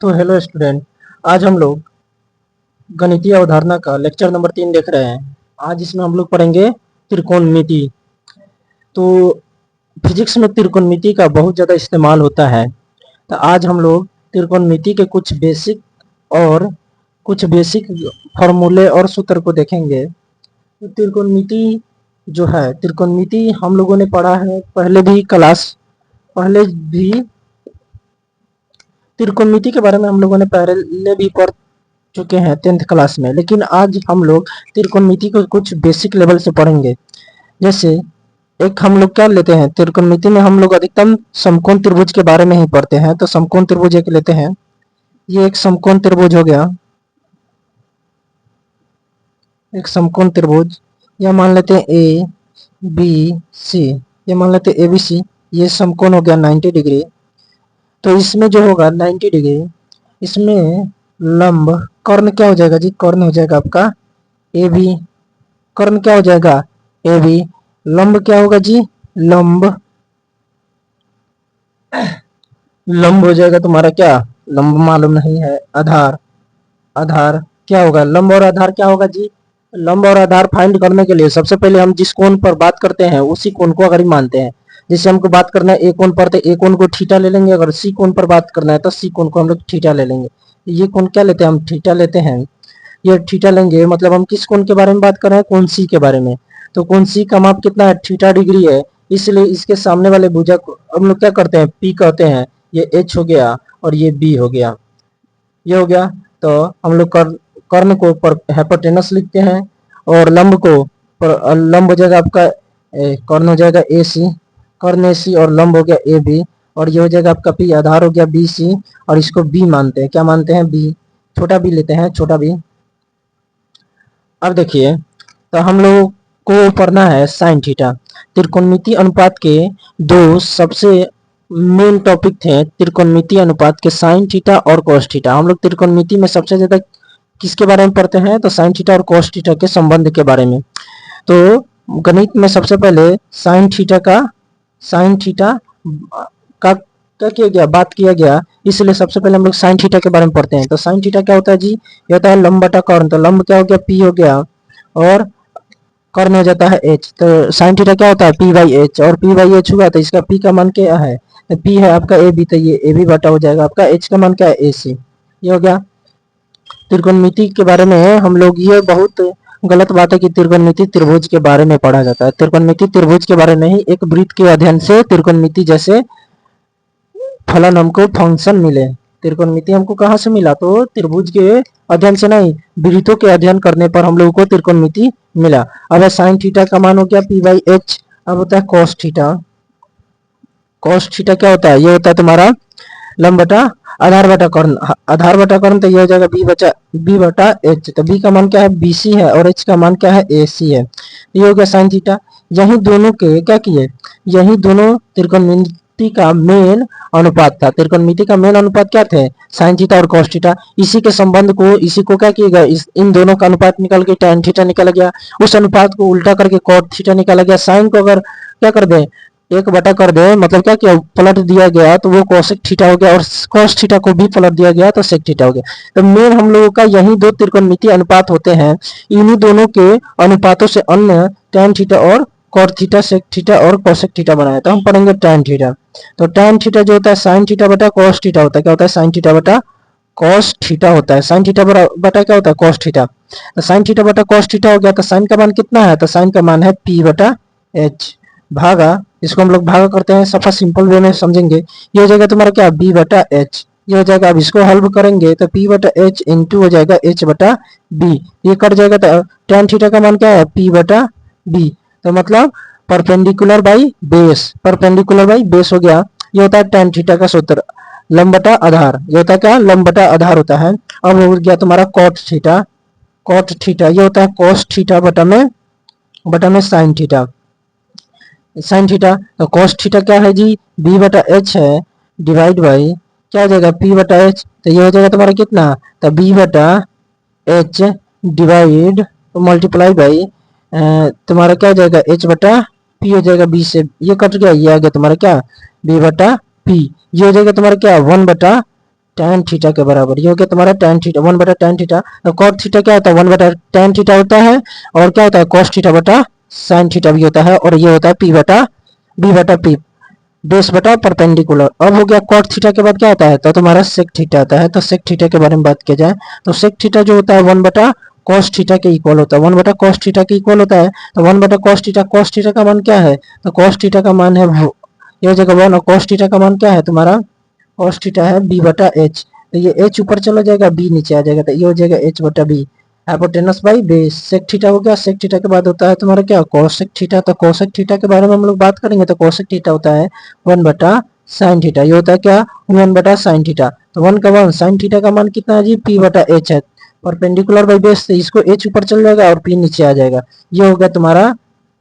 तो hello student. आज हम लोग गणितीय अवधारणा का लेक्चर नंबर 3 देख रहे हैं। आज इसमें हम लोग पढ़ेंगे त्रिकोणमिति। तो फिजिक्स में त्रिकोणमिति का बहुत ज़्यादा इस्तेमाल होता है। तो आज हम लोग त्रिकोणमिति के कुछ बेसिक फॉर्मूले और सूत्र को देखेंगे। तो त्रिकोणमिति हम लोगों ने पढ़ा है पहले भी त्रिकोणमिति के बारे में हम लोगों ने पहले भी पढ़ चुके हैं 10th क्लास में। लेकिन आज हम लोग त्रिकोणमिति को कुछ बेसिक लेवल से पढ़ेंगे। जैसे एक हम लोग क्या लेते हैं, त्रिकोणमिति में हम लोग अधिकतम समकोण त्रिभुज के बारे में ही पढ़ते हैं। तो समकोण त्रिभुज एक लेते हैं। ये एक समकोण त्रिभुज हो गया, एक समकोण त्रिभुज। या मान लेते हैं ए बी सी, ये मान लेते हैं ए बी सी। ये समकोण हो गया 90 डिग्री। तो इसमें जो होगा 90 डिग्री, इसमें लंब कर्ण क्या हो जाएगा जी? कर्ण हो जाएगा आपका ए बी। कर्ण क्या हो जाएगा? A B. लंब क्या होगा जी? लंब हो जाएगा तुम्हारा क्या? लंब मालूम नहीं है, आधार। आधार क्या होगा? लंब और आधार क्या होगा जी? लंब और आधार फाइंड करने के लिए सबसे पहले हम जिस कोण पर बात करते हैं उसी कोण को अगर मानते हैं। जैसे हमको बात करना है ए कोण पर, तो ए कोण को थीटा ले लेंगे। अगर सी कोण पर बात करना है तो सी कोण को हम लोग थीटा ले लेंगे। ये कोण क्या लेते हैं? हम थीटा लेते हैं। ये थीटा लेंगे मतलब हम किस कोण के बारे में बात कर रहे हैं? कोण सी के बारे में। तो कोण सी का माप कितना है? थीटा डिग्री है। इसलिए इसके सामने वाले भुजा को हम लोग क्या करते हैं? पी कहते हैं। ये एच हो गया और ये बी हो गया। ये हो गया। तो हम लोग कर्ण को हाइपोटेनस लिखते हैं और लंब हो जाएगा आपका कर्ण हो जाएगा ए सी, कर्ण ए सी, और लंब हो गया ए बी। और ये हो जाएगा आपका पी, आधार हो गया बी सी। और इसको बी मानते हैं। क्या मानते हैं? बी। छोटा बी लेते हैं, छोटा बी। अब देखिए, तो हम लोग को पढ़ना है साइन थीटा। त्रिकोणमिति अनुपात के दो सबसे मेन टॉपिक थे त्रिकोणमिति अनुपात के, साइन थीटा और कॉस थीटा। हम लोग त्रिकोणमिति में सबसे ज्यादा किसके बारे में पढ़ते हैं? तो साइन थीटा और कॉस थीटा के संबंध के बारे में। तो गणित में सबसे पहले साइन थीटा का क्या किया गया? बात किया गया। इसलिए सबसे पहले हम लोग साइन थीटा के बारे में पढ़ते हैं। तो साइन थीटा क्या होता है जी? ये होता है लंब बटा कर्ण। तो लंब क्या हो गया? पी हो गया, और कर्ण हो जाता है एच। तो साइन थीटा क्या होता है? P by H. और पी बाई एच हुआ तो इसका पी का मान क्या है? तो पी है आपका ए बी, तो ये ए बी बटा हो जाएगा आपका एच का मान क्या है? ए सी। ये हो गया। त्रिकोणमिति के बारे में हम लोग, ये बहुत गलत बात है कि त्रिकोणमिति त्रिभुज के बारे में पढ़ा जाता है। त्रिकोणमिति त्रिभुज के बारे में नहीं, एक वृत्त के अध्ययन से त्रिकोणमिति जैसे फलन हमको फंक्शन मिले। त्रिकोणमिति हमको कहाँ से मिला? तो त्रिभुज के अध्ययन से नहीं, वृत्तों के अध्ययन करने पर हम लोगों को त्रिकोणमिति मिला। अब साइन थीटा का मान हो गया पी बाई एच। अब होता है कॉस थीटा। कॉस थीटा क्या होता है? ये होता है तुम्हारा लंब बटा आधार बटा कर्ण। आधार बटा कर्ण, तो ये हो जाएगा बी बटा एच। तो बी का मान क्या है? बी सी है, और एच का मान क्या है? ए सी है। ये हो गया साइन थीटा। यही दोनों के क्या किए? यही दोनों त्रिकोणमिति का मेन अनुपात था। त्रिकोणमिति का मेन अनुपात क्या थे? साइन थीटा और कॉस थीटा। इसी के संबंध को, इसी को क्या किएगा? इन दोनों का अनुपात निकल के tan थीटा निकल गया। उस अनुपात को उल्टा करके cot थीटा निकाला गया। साइन को अगर क्या कर दे, एक बटा कर दे, मतलब क्या किया? पलट दिया गया तो वो कोसेक थीटा हो गया, और कॉस थीटा को भी पलट दिया गया तो सेक थीटा हो गया। तो मेन हम लोगों का यही दो त्रिकोणमिति अनुपात होते हैं। इन्हीं दोनों के अनुपातों से अन्य tan थीटा और cot थीटा, सेक थीटा और कोसेक थीटा बनाया। तो हम पढ़ेंगे tan थीटा। तो tan थीटा जो होता है साइन थीटा बटा कॉस थीटा होता है। क्या होता है? साइन थीटा बटा कॉस थीटा होता है। साइन थीटा बटा क्या होता है? Cos theta. तो साइन थीटा बटा कॉस थीटा हो गया। तो साइन का मान कितना है? तो साइन का मान है पी बटा एच भागा, इसको हम लोग भागा करते हैं, सफा सिंपल वे में समझेंगे। ये हो जाएगा तुम्हारा क्या? बी बटा एच। ये हो जाएगा। अब इसको हल करेंगे तो पी बटा एच इंटू हो जाएगा एच बटा बी। ये कट जाएगा तो tan थीटा का मान क्या है? पी बटा बी। तो मतलब perpendicular by base, perpendicular by base हो गया। ये होता है tan थीटा का सूत्र, लंब बटा आधार। ये होता है क्या? लंब बटा आधार होता है। अब हो गया तुम्हारा cot थीटा। cot थीटा ये होता है cos थीटा बटा में sin थीटा। साइन थीटा, तो cos थीटा क्या है जी? b बटा एच है, डिवाइड बाई क्या हो जाएगा? p बटा एच। तो ये हो जाएगा तुम्हारा कितना? तो b बटा एच डिवाइड मल्टीप्लाई बाई तुम्हारा क्या हो जाएगा? h बटा p हो जाएगा। b से ये कट गया, ये आ गया तुम्हारा क्या? b बटा p। ये हो जाएगा तुम्हारा क्या? 1 बटा tan थीटा के बराबर। ये हो गया तुम्हारा tan थीटा, 1 बटा tan थीटा। तो cot थीटा क्या होता है, 1 बटा tan थीटा होता है, और क्या होता है cos थीटा बटा sin थीटा भी होता है, और ये होता है p बटा b बटा p, बेस बटा परपेंडिकुलर। अब हो गया cot थीटा के बाद क्या आता है, तो तुम्हारा sec थीटा आता है। तो sec थीटा के बारे में बात किया जाए तो sec थीटा जो होता है 1 बटा cos थीटा के इक्वल होता है, 1 बटा cos थीटा के इक्वल होता है। तो 1 बटा cos थीटा का मान क्या है, तो cos थीटा का मान है ये हो जाएगा 1, और cos थीटा का मान क्या है तुम्हारा, cos थीटा है b बटा h। तो ये h ऊपर चला जाएगा, b नीचे आ जाएगा, तो ये हो जाएगा h बटा b, hypotenuse by base. Sec theta हो गया, सेक थीटा के बाद होता है तुम्हारा क्या, कोसेक थीटा। तो कोसेक थीटा के बारे में हम लोग बात करेंगे, तो कोसेक थीटा होता है 1 बटा साइन थीटा। ये होता है क्या, 1 बटा साइन थीटा। तो 1 का 1, साइन थीटा का मान कितना है जी, p बटा h है, परपेंडिकुलर बाई बेस से इसको h ऊपर चल जाएगा और p नीचे आ जाएगा। ये हो गया तुम्हारा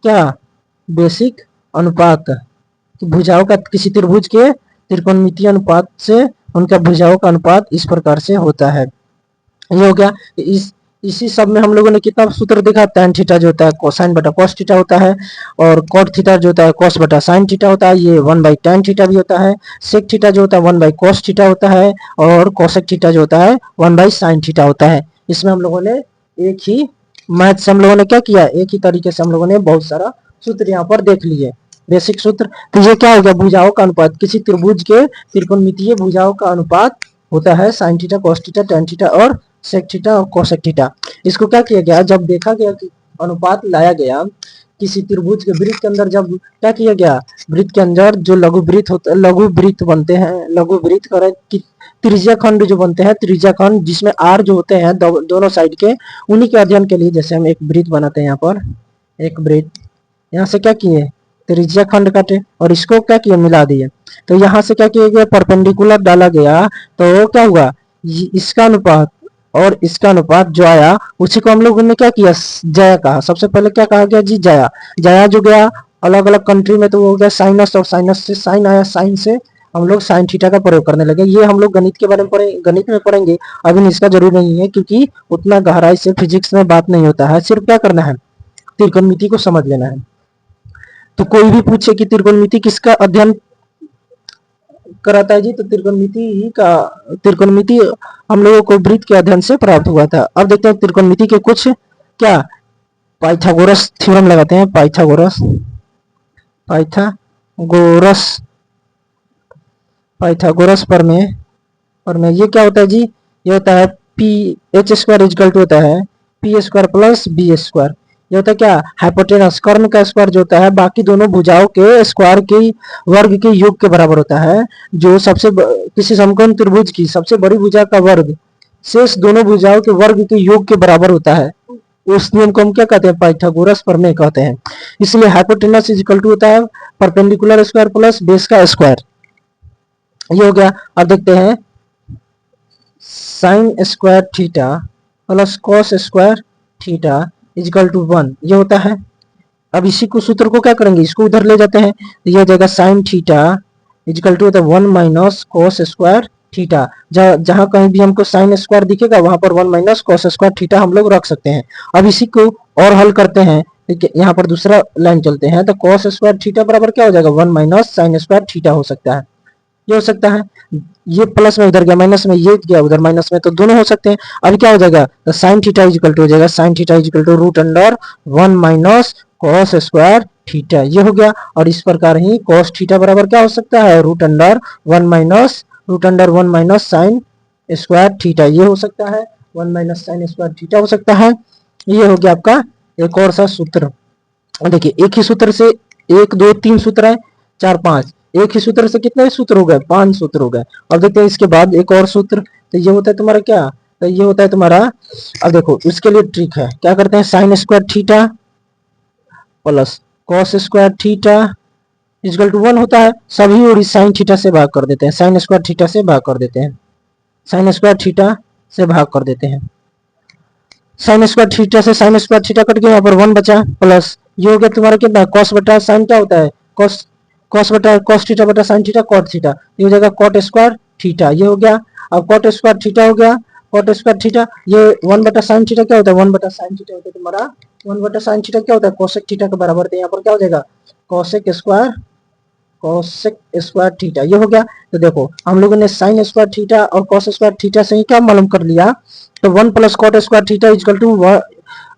क्या, बेसिक अनुपात भुजाओं का, किसी त्रिभुज के त्रिकोणमितीय अनुपात से उनका भुजाओं का अनुपात इस प्रकार से होता है। ये हो गया। इसी सब में हम लोगों ने कितना सूत्र देखा, tan थीटा जो होता है कोसाइन बटा cos थीटा होता है, और cot थीटा जो होता है cos बटा sin थीटा होता है, ये 1 बाई tan थीटा भी होता है। sec थीटा जो होता है 1 बाई cos थीटा होता है, और cosec थीटा जो होता है 1 बाई sin थीटा होता है। इसमें हम लोगों ने एक ही मैथ से हम लोगों ने क्या किया, एक ही तरीके से हम लोगों ने बहुत सारा सूत्र यहाँ पर देख लिए, बेसिक सूत्र। तो ये क्या हो गया, भुजाओं का अनुपात, किसी त्रिभुज के त्रिकोणमितीय भुजाओं का अनुपात होता है sine theta, cos theta, tan theta और सेक थीटा और कोसेक थीटा। इसको क्या किया गया, जब देखा गया कि अनुपात लाया गया किसी त्रिभुज के वृत्त के अंदर, जब क्या किया गया, वृत्त के अंदर जो लघु वृत्त होते, लघु वृत्त बनते हैं, लघु वृत्त करें कि त्रिज्या खंड जो बनते हैं, त्रिज्या खंड जिसमें आर जो होते हैं दोनों साइड के, उन्हीं के अध्ययन के लिए जैसे हम एक वृत्त बनाते हैं, यहाँ पर एक वृत्त, यहाँ से क्या किए, त्रिज्या खंड काटे और इसको क्या किए, मिला दिए। तो यहाँ से क्या किया गया, परपेंडिकुलर डाला गया, तो क्या हुआ, इसका अनुपात और इसका अनुपात जो आया उसी को हम लोगों ने क्या किया, जया कहा। सबसे पहले क्या कहा गया जी, जया। जया जो गया अलग अलग कंट्री में, तो वो हो गया साइनस, और साइनस से साइन आया, साइन से हम लोग साइन थीटा का प्रयोग करने लगे। ये हम लोग गणित के बारे में गणित में पढ़ेंगे, अभी इसका जरूरी नहीं है क्योंकि उतना गहराई से फिजिक्स में बात नहीं होता है, सिर्फ क्या करना है, त्रिकोणमिति को समझ लेना है। तो कोई भी पूछे कि त्रिकोणमिति किसका अध्ययन कराता है जी, तो त्रिकोणमिति हम लोगों को वृत्त के अध्ययन से प्राप्त हुआ था। अब देखते हैं त्रिकोणमिति के कुछ क्या पाइथागोरस थ्योरम लगाते हैं। पाइथागोरस प्रमेय ये क्या होता है जी, ये होता है P H square equal to होता है P square plus B square. ये होता है क्या, हाइपोटेनस, कर्ण का स्क्वायर जो होता है बाकी दोनों भुजाओं के स्क्वायर के वर्ग के योग के बराबर होता है। जो किसी समकोण त्रिभुज की सबसे बड़ी भुजा का वर्ग शेष दोनों भुजाओं के वर्ग के योग के बराबर होता है, उस नियम को हम क्या कहते हैं, पाइथागोरस प्रमेय कहते हैं। इसलिए हाइपोटेनस इज इक्वल टू होता है परपेंडिकुलर स्क्वायर प्लस बेस का स्क्वायर। ये हो गया। अब देखते हैं sine square theta plus cos square theta equal to 1, ये होता है। अब इसी को सूत्र को क्या करेंगे, इसको उधर ले जाते हैं, तो ये हो जाएगा साइन थीटा इजकल टू होता है 1 माइनस कॉस स्क्वायर थीटा। जहां कहीं भी हमको साइन स्क्वायर दिखेगा वहां पर 1 माइनस कॉस स्क्वायर थीटा हम लोग रख सकते हैं। अब इसी को और हल करते हैं, यहाँ पर दूसरा लाइन चलते हैं, तो कॉस स्क्वायर थीटा बराबर क्या हो जाएगा, 1 माइनस साइन स्क्वायर थीटा हो सकता है। ये हो सकता है, ये प्लस में उधर गया, माइनस में ये गया उधर माइनस में, तो दोनों हो सकते हैं। अब क्या हो जाएगा, तो साइन थीटा इक्वल टू हो जाएगा sine theta equal to root under 1 minus cos square theta, ये हो गया। और इस प्रकार ही कॉस थीटा बराबर क्या हो सकता है, root under 1 minus sine square theta, ये हो सकता है, 1 माइनस साइन स्क्वायर थीटा हो सकता है। ये हो गया आपका एक और सा सूत्र। देखिए एक ही सूत्र से 1 2 3 सूत्र है, 4 5, एक ही सूत्र से कितने सूत्र हो गए, 5 सूत्र हो गए। अब देखते हैं इसके बाद एक और सूत्र, तो ये होता है तुम्हारा क्या, तो ये होता है तुम्हारा, अब देखो इसके लिए ट्रिक है, क्या करते हैं, sine square theta plus cos square theta equal to 1 होता है, सभी और साइन थीटा से भाग कर देते हैं, साइन स्क्वायर थीटा से भाग कर देते हैं, साइन स्क्वायर थीटा से भाग कर देते हैं। साइन स्क्वायर थीटा से साइन स्क्वायर थीटा कट गया, यहाँ पर 1 बचा, प्लस ये हो गया तुम्हारा कितना, कॉस बटा साइन क्या होता है, कॉस थीटा बटा साइन थीटा कॉट थीटा, ये हो जाएगा कॉट स्क्वायर थीटा, ये हो गया। अब कॉट स्क्वायर थीटा हो गया, कॉट स्क्वायर थीटा, ये 1 बटा साइन थीटा क्या होता है, 1 बटा साइन थीटा होता है तुम्हारा, 1 बटा साइन थीटा क्या होता है, कोसेक थीटा के बराबर, तो यहाँ पर क्या हो जाएगा, cosec square cosec square theta, ये हो गया। तो देखो हम लोगों ने साइन स्क्वायर थीटा और कॉस स्क्वायर थीटा से ही क्या मालूम कर लिया, तो 1 plus cot square theta equal to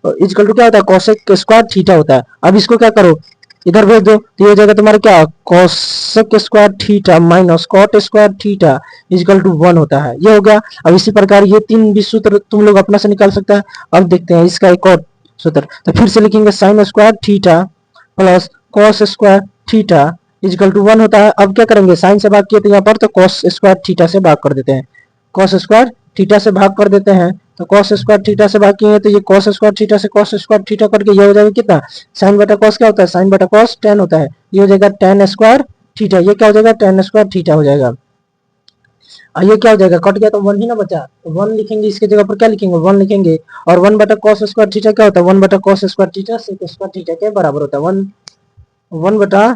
क्या होता है, कोसेक स्क्वायर थीटा होता है। अब इसको क्या करो, इधर भेज दो, तो ये हो जाएगा तुम्हारा क्या, cosec square theta minus cot square theta equal to 1 होता है, ये हो गया। अब इसी प्रकार ये तीन भी सूत्र तुम लोग अपना से निकाल सकता है। अब देखते हैं इसका एक और सूत्र, तो फिर से लिखेंगे sine square theta plus cos square theta equal to 1 होता है। अब क्या करेंगे, साइन से भाग किए थे यहाँ पर, तो कॉस स्क्वायर थीटा से भाग कर देते हैं, कॉस स्क्वायर थीटा से भाग कर देते हैं। तो कॉस स्क्वायर थीटा से भाग किए तो ये कॉस स्क्वायर थीटा से कॉस स्क्वायर थीटा करके ये हो जाएगा कितना, साइन बटा कॉस क्या होता है, साइन बटा कॉस tan होता है, ये हो जाएगा tan स्क्वायर थीटा, ये क्या हो जाएगा, tan स्क्वायर थीटा हो जाएगा। और ये क्या हो जाएगा, कट गया तो 1 ही ना बचा, तो 1 लिखेंगे, इसके जगह पर क्या लिखेंगे, 1 लिखेंगे। और 1 बटा कॉस स्क्वायर थीटा क्या होता है, 1 बटा cos square theta sec square theta के बराबर होता है। 1 बटा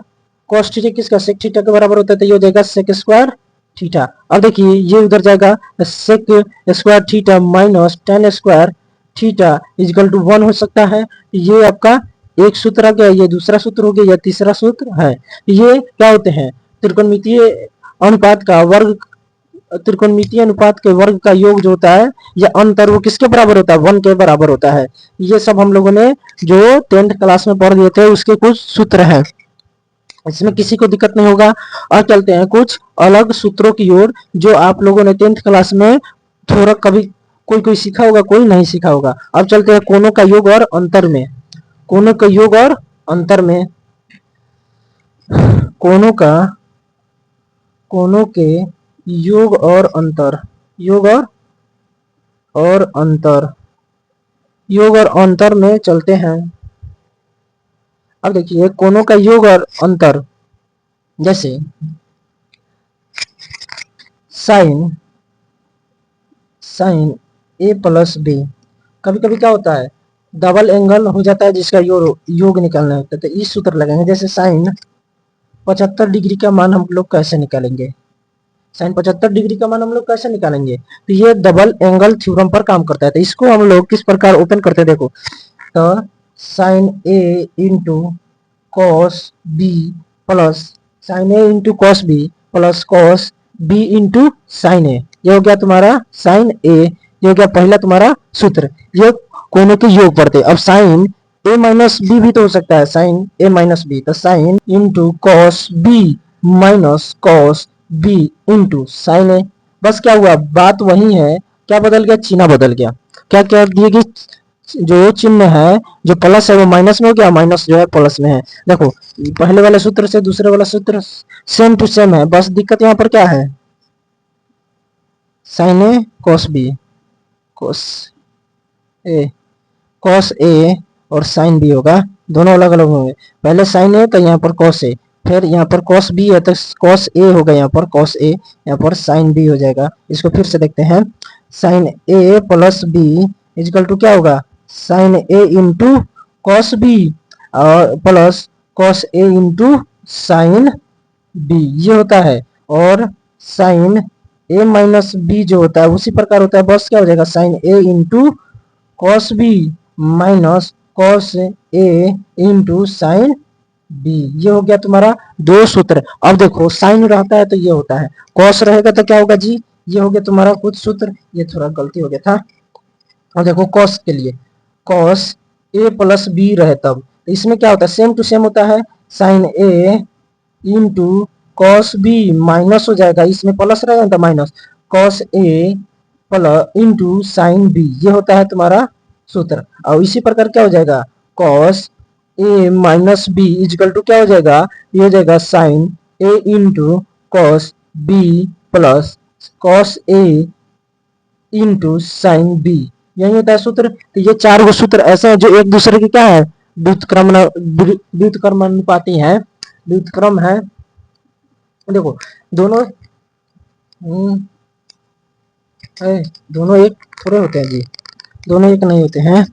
कॉस थीटा किसका, सेक थीटा के बराबर होता है, तो ये हो जाएगा सेक स्क्वायर थीटा। अब देखिए ये उधर जाएगा, sec square theta minus tan square theta equal to 1 हो सकता है। ये आपका एक सूत्र आ गया, ये दूसरा सूत्र हो गया, यह तीसरा सूत्र है। ये क्या होते हैं, त्रिकोणमितीय अनुपात का वर्ग, त्रिकोणमितीय अनुपात के वर्ग का योग जो होता है या अंतर, वो किसके बराबर होता है, 1 के बराबर होता है। ये सब हम लोगों ने जो 10th क्लास में पढ़ लिए थे उसके कुछ सूत्र हैं, इसमें किसी को दिक्कत नहीं होगा। और चलते हैं कुछ अलग सूत्रों की ओर जो आप लोगों ने 10th क्लास में थोड़ा कभी कोई कोई सीखा होगा, कोई नहीं सीखा होगा। अब चलते हैं कोनों का योग और अंतर में, कोनों का योग और अंतर में, कोनों का, कोनों के योग और अंतर, योग और अंतर, योग और अंतर में चलते हैं। अब देखिए कोनों का योग और अंतर, जैसे sign, sign A plus B, कभी कभी क्या होता है डबल एंगल हो जाता है जिसका योग निकालना होता है, तो इस सूत्र लगेंगे। जैसे साइन 75 डिग्री का मान हम लोग कैसे निकालेंगे, साइन 75 डिग्री का मान हम लोग कैसे निकालेंगे, तो ये डबल एंगल थ्योरम पर काम करता है। तो इसको हम लोग किस प्रकार ओपन करते हैं, देखो, तो sine A into cos B plus sine A into cos B plus cos B into sine A, ये हो गया तुम्हारा साइन ए, ये हो गया पहला तुम्हारा सूत्र। ये कोनों के योग पढ़ते। अब साइन ए माइनस बी भी तो हो सकता है, साइन ए माइनस बी, तो sine into cos B minus cos B into sine A. बस क्या हुआ, बात वही है, क्या बदल गया, चिन्ह बदल गया। क्या क्या दिए गए, जो चिन्ह है, जो प्लस है वो माइनस में हो गया, माइनस जो है प्लस में है। देखो पहले वाले सूत्र से दूसरे वाला सूत्र सेम टू सेम है, बस दिक्कत यहाँ पर क्या है, sine A cos B, cos A, cos A और साइन बी होगा, दोनों अलग अलग होंगे। पहले साइन ए तो यहाँ पर कॉस ए, फिर यहाँ पर कॉस बी है तो कॉस ए होगा, यहाँ पर कॉस ए, यहाँ पर साइन बी हो जाएगा। इसको फिर से देखते हैं, sine A plus B is equal to क्या होगा, sine A into cos B और plus cos A into sine B, ये होता है। और साइन ए माइनस बी जो होता है उसी प्रकार होता है, बस क्या हो जाएगा, sine A into cos B minus cos A into sine B, ये हो गया तुम्हारा दो सूत्र। अब देखो साइन रहता है तो ये होता है, कॉस रहेगा तो क्या होगा जी, ये हो गया तुम्हारा कुछ सूत्र, ये थोड़ा गलती हो गया था। और देखो कॉस के लिए, कॉस ए प्लस बी रहे तब इसमें क्या होता है, सेम टू सेम होता है, sine A into cos B minus हो जाएगा, इसमें प्लस रहेगा तो माइनस, कॉस ए प्लस इंटू साइन बी, ये होता है तुम्हारा सूत्र। और इसी प्रकार क्या हो जाएगा, cos A minus B is equal to क्या हो जाएगा, ये हो जाएगा sine A into cos B plus cos A into sine B, यही होता है सूत्र। तो ये चार गो सूत्र ऐसे हैं जो एक दूसरे के क्या है, व्युत्क्रमानुपाती है, व्युत्क्रम है। देखो दोनों दोनों एक थोड़े होते हैं जी, दोनों एक नहीं होते हैं।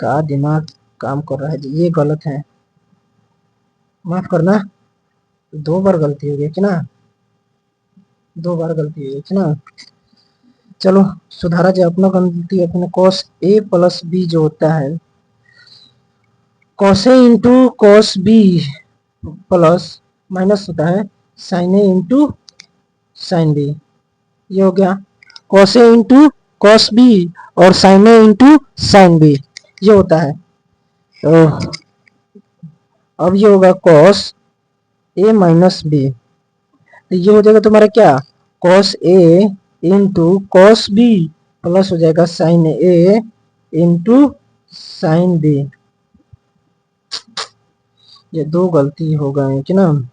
का दिमाग काम कर रहा है जी, ये गलत है, माफ करना, दो बार गलती हो गई कि ना, दो बार गलती हो गई कि ना, चलो सुधारा जाए अपना गलती अपने। कॉस ए प्लस बी जो होता है, cos A into cos B plus minus होता है sine A into sine B, ये हो गया cos A into cos B और sine A into sine B, ये होता है। तो अब ये होगा कॉस ए माइनस बी, तो ये हो जाएगा तुम्हारा क्या cos A into cos B plus हो जाएगा sine A into sine B. ये दो गलती हो गए कि ना,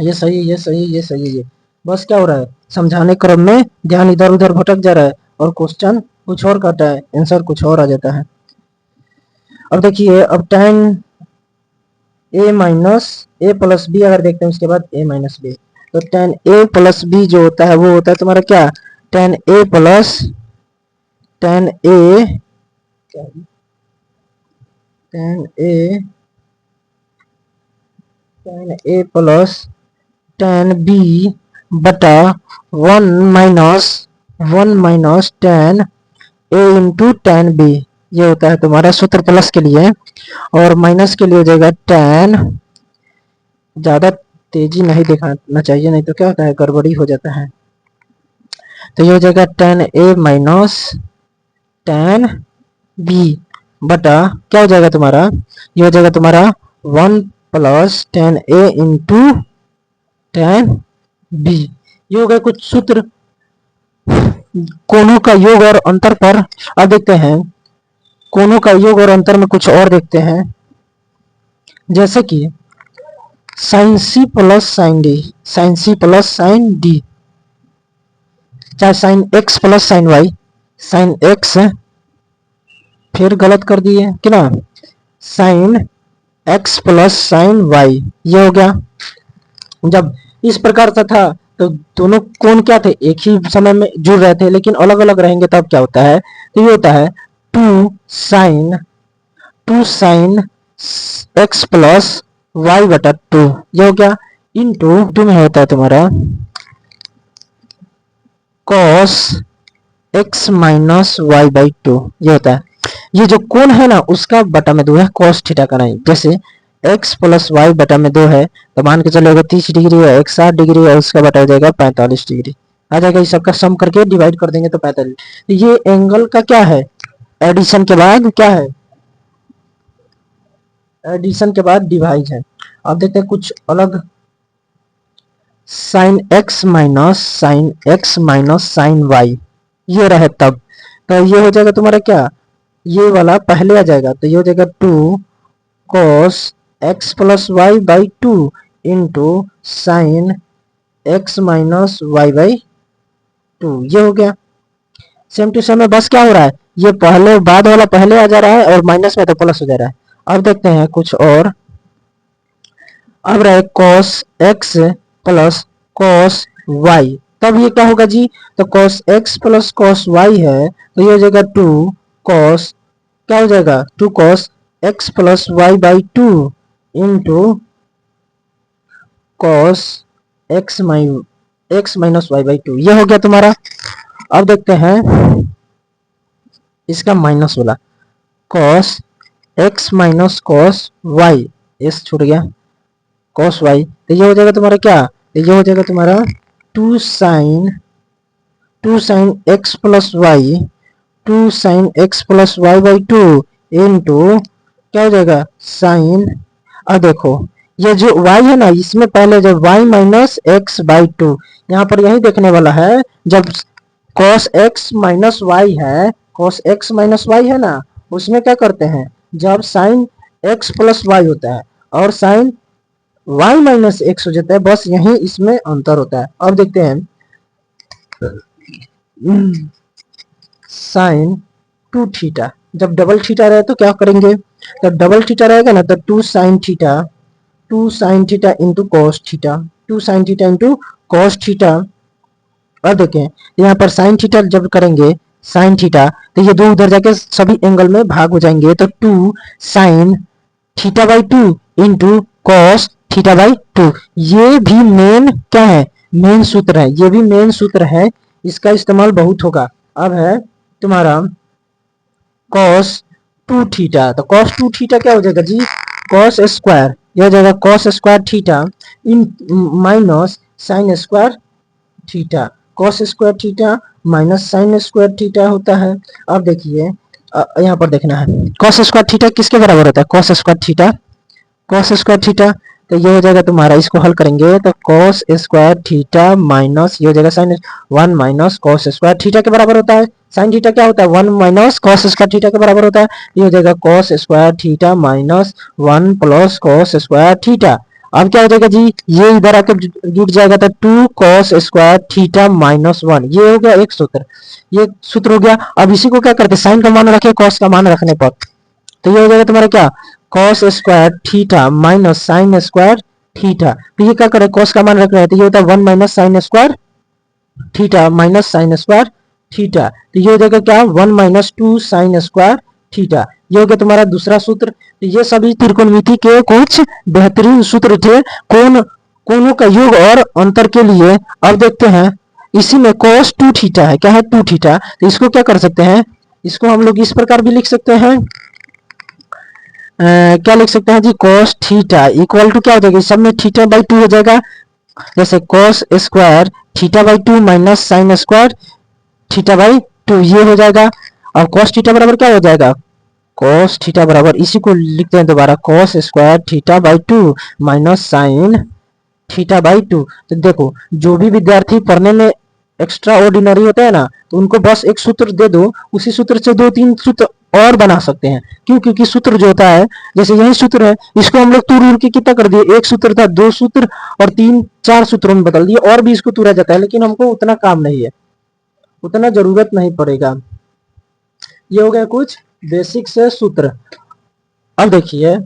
ये सही ये सही ये सही ये, बस क्या हो रहा है समझाने क्रम में ध्यान इधर उधर भटक जा रहा है और क्वेश्चन कुछ और करता है, आंसर कुछ और आ जाता है। अब देखिए, अब tan a minus A plus B अगर देखते हैं उसके बाद a माइनस बी, तो tan a प्लस बी जो होता है वो होता है तुम्हारा क्या tan a plus tan a tan a plus tan b बटा 1 minus tan a into tan b, ये होता है तुम्हारा सूत्र प्लस के लिए, और माइनस के लिए हो जाएगा tan, ज्यादा तेजी नहीं दिखाना चाहिए नहीं तो क्या होता है गड़बड़ी हो जाता है, तो ये हो जाएगा tan a minus tan b बटा क्या हो जाएगा तुम्हारा, ये हो जाएगा तुम्हारा 1 plus tan a into tan b, ये हो गए कुछ सूत्र कोनों का योग और अंतर पर। अब देखते हैं कोनों का योग और अंतर में कुछ और देखते हैं, जैसे कि sine C plus sine D, sine C plus sine D, चाहे sine X plus sine Y, sine X फिर गलत कर दिए कि ना, sine X plus sine Y, ये हो गया। जब इस प्रकार का था तो दोनों कोण क्या थे एक ही समय में जुड़ रहे थे, लेकिन अलग अलग रहेंगे तब क्या होता है, तो ये होता है two sine X plus Y बटा 2, ये हो गया इंटू टू में होता है तुम्हारा cos X minus Y by 2, ये होता है। ये जो कोण है ना उसका बटा में 2 है कॉस थीटा का नहीं, जैसे x प्लस वाई बटा में 2 है तो मान के चलेगा 30 डिग्री है, एक 60 डिग्री है, उसका बटा हो जाएगा 45 डिग्री आ जाएगा, इस सबका सम करके डिवाइड कर देंगे तो 45। ये एंगल का क्या है एडिशन के बाद क्या है, एडिशन के बाद डिवाइड है। अब देखते हैं कुछ अलग, sine X minus sine Y, ये रहे तब, तो ये हो जाएगा तुम्हारा क्या, ये वाला पहले आ जाएगा तो ये हो जाएगा 2 cos x plus Y by 2 into sine X minus Y by 2, ये हो गया। सेम टू सेम में बस क्या हो रहा है, ये पहले बाद वाला पहले आ जा रहा है और माइनस में तो प्लस हो जा रहा है। अब देखते हैं कुछ और, अब रहे cos x plus cos y, तब ये क्या होगा जी, तो cos x plus cos y है तो ये हो जाएगा 2 cos, क्या हो जाएगा 2 cos x plus Y by 2 into cos x minus Y by 2, ये हो गया तुम्हारा। अब देखते हैं इसका माइनस वाला cos x minus cos y, इस छूट गया cos y, तो ये हो जाएगा तुम्हारा क्या, ये हो जाएगा तुम्हारा 2 sine x plus Y, 2 sine x plus Y by 2 into क्या हो जाएगा साइन, अब देखो ये जो y है ना इसमें पहले जब y माइनस एक्स बाई 2, यहाँ पर यही देखने वाला है जब cos x माइनस वाई है, cos x माइनस वाई है ना उसमें क्या करते हैं जब साइन x प्लस वाई होता है और साइन y माइनस एक्स हो जाता है, बस यही इसमें अंतर होता है। अब देखते हैं साइन 2 थीटा, जब डबल थीटा रहे तो क्या करेंगे, जब डबल थीटा रहेगा ना तो 2 sine theta into cos theta, 2 sine theta into cos theta. अब देखें यहाँ पर साइन थीटा जब करेंगे साइन थीटा तो ये दो उधर जाके सभी एंगल में भाग हो जाएंगे, तो 2 sine theta by 2 into cos theta by 2, ये भी मेन क्या है मेन सूत्र है, ये भी मेन सूत्र है, इसका इस्तेमाल बहुत होगा। अब है तुम्हारा cos 2 थीटा, तो cos 2 थीटा क्या हो जाएगा जी cos स्क्वायर, ये हो जाएगा cos स्क्वायर थीटा इन minus sine square theta. cos square theta minus sine square theta होता है। अब देखिए यहाँ पर देखना है cos स्क्वायर थीटा किसके बराबर होता है, cos square theta, cos square theta, तो ये हो जाएगा तुम्हारा, इसको हल करेंगे तो cos स्क्वायर थीटा माइनस ये हो जाएगा sine 1 minus cos square theta के बराबर होता है। साइन थीटा क्या होता है, 1 माइनस cos स्क्वायर थीटा के बराबर होता है। ये हो जाएगा cos square theta minus 1 plus cos square theta. अब क्या हो जाएगा जी, ये इधर आकर जुट जाएगा तो 2 cos स्क्वायर थीटा माइनस 1, ये हो गया एक सूत्र, ये सूत्र हो गया। अब इसी को क्या करते हैं, साइन का मान रखे cos का मान रखने पर, तो ये हो जाएगा तुम्हारा क्या, cos square theta minus sine square theta. तो ये क्या करें, cos का मान रख रहे हैं तो ये होता है 1 minus sine square theta minus sine square theta. तो ये हो जाएगा क्या, 1 माइनस 2 साइन स्क्वायर थीटा। ये हो गया तुम्हारा दूसरा सूत्र। तो ये सभी त्रिकोणमिति के कुछ बेहतरीन सूत्र थे कोनों का योग और अंतर के लिए। अब देखते हैं इसी में cos 2 थीटा है, क्या है 2 थीटा, तो इसको क्या कर सकते हैं, इसको हम लोग इस प्रकार भी लिख सकते हैं, क्या लिख सकते हैं जी, cos थीटा इक्वल टू क्या हो जाएगा, सब में थीटा बाई 2 हो जाएगा, जैसे cos square theta by 2 minus sine square theta by 2, ये हो जाएगा। और cos थीटा बराबर क्या हो जाएगा, cos थीटा बराबर, इसी को लिखते हैं दोबारा, cos square theta by 2 minus sine theta by 2। तो देखो जो भी विद्यार्थी पढ़ने में एक्स्ट्रा ऑर्डिनरी होता है ना, तो उनको बस एक सूत्र दे दो, उसी सूत्र से 2-3 सूत्र और बना सकते हैं। क्यों, क्योंकि सूत्र जो होता है, जैसे यही सूत्र है, इसको हम लोग तूर के कितना कर दिए, एक सूत्र था 2 सूत्र और 3-4 सूत्रों में बदल दिए, और भी इसको तूरा जाता है, लेकिन हमको उतना काम नहीं है, उतना जरूरत नहीं पड़ेगा। ये हो गया कुछ बेसिक से सूत्र। अब देखिए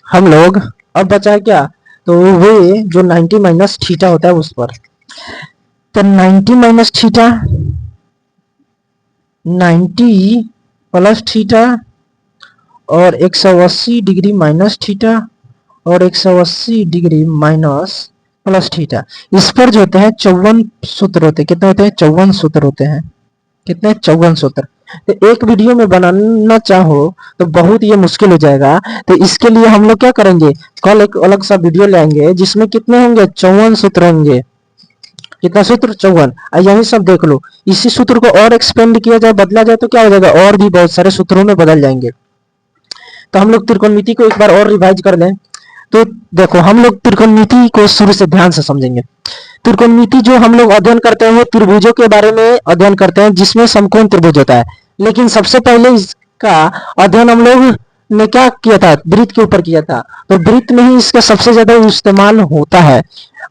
हम लोग, अब बचा है क्या, तो वे जो 90 माइनस थीटा होता है उस पर, तो 90 माइनस थीटा 90 प्लस थीटा और 180 डिग्री माइनस थीटा और 180 डिग्री माइनस प्लस थीटा, इस पर जो होते हैं 54 सूत्र होते हैं। कितने होते हैं, 54 सूत्र होते हैं। कितने, 54 सूत्र। तो एक वीडियो में बनाना चाहो तो बहुत ये मुश्किल हो जाएगा, तो इसके लिए हम लोग क्या करेंगे, कल एक अलग सा वीडियो लाएंगे जिसमें कितने होंगे, 54 सूत्र होंगे। कितना सूत्र, 54। यही सब देख लो, इसी सूत्र को और एक्सपेंड किया जाए, बदला जाए तो क्या हो जाएगा, और भी बहुत सारे सूत्रों में बदल जाएंगे। तो हम लोग त्रिकोणमिति को एक बार और रिवाइज कर लें। तो देखो हम लोग त्रिकोणमिति को शुरू से ध्यान से समझेंगे। त्रिकोणमिति जो हम लोग अध्ययन करते हैं वो त्रिभुजों के बारे में अध्ययन करते हैं, जिसमें समकोण त्रिभुज होता है। लेकिन सबसे पहले इसका अध्ययन हम लोग ने क्या किया था, वृत्त के ऊपर किया था। तो वृत्त में ही इसका सबसे ज्यादा इस्तेमाल होता है।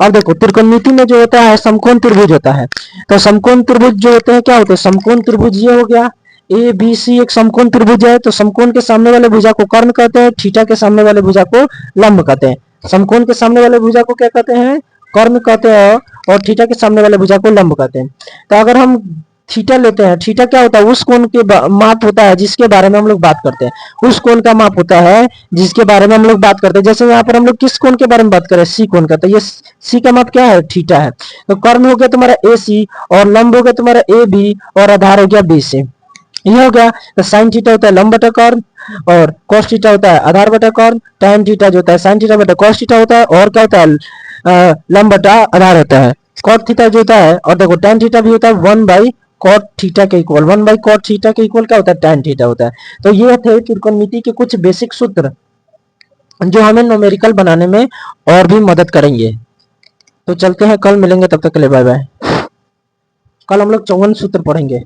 अब देखो त्रिकोणमिति में जो होता है समकोण त्रिभुज होता है। तो समकोण त्रिभुज जो होते हैं क्या होते हैं, समकोण त्रिभुज ये हो गया, ए बी सी एक समकोण त्रिभुज है। तो समकोण के सामने वाले भुजा को कर्ण कहते हैं, थीटा के सामने वाले भुजा को लंब कहते हैं। समकोण के सामने वाले भुजा को क्या कहते हैं, कर्ण कहते हैं, और थीटा के सामने वाले भुजा को लंब कहते हैं। तो अगर हम थीटा लेते हैं, थीटा क्या होता है, उस कोण के माप होता है जिसके बारे में हम लोग बात करते हैं। उस कोण का माप होता है जिसके बारे में हम लोग बात करते हैं। जैसे यहाँ पर हम लोग किस कोण के बारे में बात करें, सी कोण का, तो ये सी का माप क्या है, थीटा है। तो कर्ण हो गया तुम्हारा ए सी, और लंब हो गया तुम्हारा ए बी, और आधार हो गया बी सी। ये हो गया। तो साइन थीटा होता है लंब बटा कर्ण, और cos थीटा होता है आधार बटा कर्ण। tan थीटा जो होता है साइन थीटा बटा cos थीटा होता है, और क्या होता है, लंब बटा आधार होता है। cot थीटा जो होता है, और देखो tan थीटा भी होता है 1 बाई cot थीटा के इक्वल, 1 बाई cot थीटा के इक्वल क्या होता है, tan थीटा होता है। तो ये थे त्रिकोणमिति के कुछ बेसिक सूत्र जो हमें न्यूमेरिकल बनाने में और भी मदद करेंगे। तो चलते हैं, कल मिलेंगे, तब तक के लिए बाय बाय। कल हम लोग 54 सूत्र पढ़ेंगे।